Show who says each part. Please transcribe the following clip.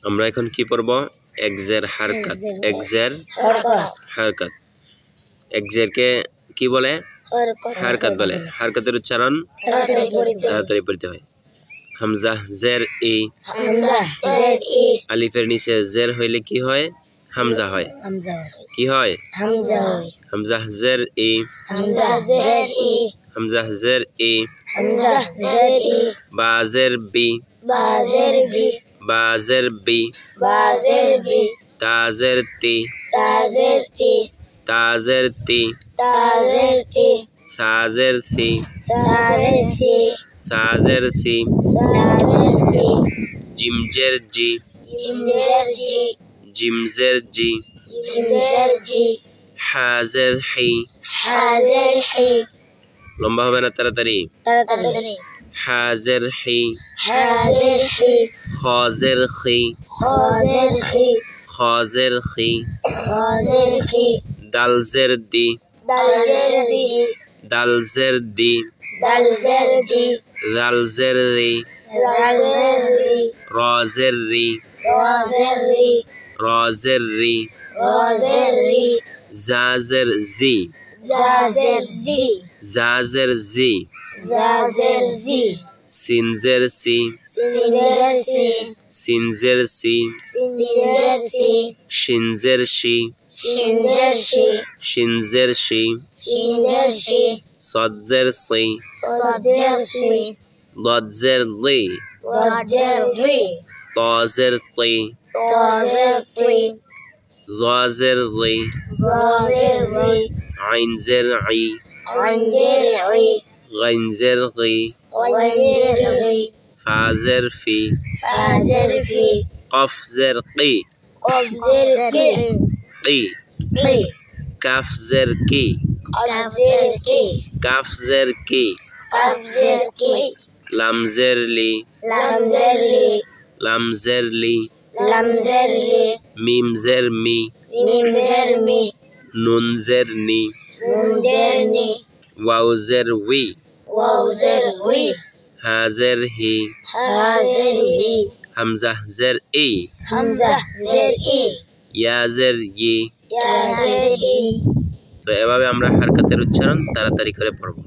Speaker 1: আমরা এখন কি পড়ব এক্সের হারকাত এক্সের হারকাত এক্সের কে কি বলে হারকাত বলে হারকাতের উচ্চারণ তাড়াতাড়ি পড়তে হয় হামজা জের ই আলিফের নিচে জের হইলে কি হয় হামজা হয় কি হয় হামজা জের ই হামজা জের ই বা জের বি বা জের বি তা জের তি তা জের তি সা জের সি সা জের সি জিম জের জি জিম জের জি হা জের হি লম্বা হবে না তাড়াতাড়ি হা জের হি খ জের খি খ জের খি দাল জের দি দাল জের দি রাল জের রি র জের রি র জের রি জা জের জি জা জের জি সিন জের সি সিন জের সি শিন জের শি শিন জের শি صاد زر صي ضاد زر ضي طا زر طي ظا زر ضي عين زر عي غين زر غي فا زر في قف زر قي قي كاف زر كي কাফ জের কি লাম জের লি লাম জের লি মিম জের মি নুন জের নি ওয়াও জের উই হা জের হি হামজা জের ই ইয়া জের ই তো এভাবে আমরা হারকাতের উচ্চারণ তাড়াতাড়ি করে পড়ব।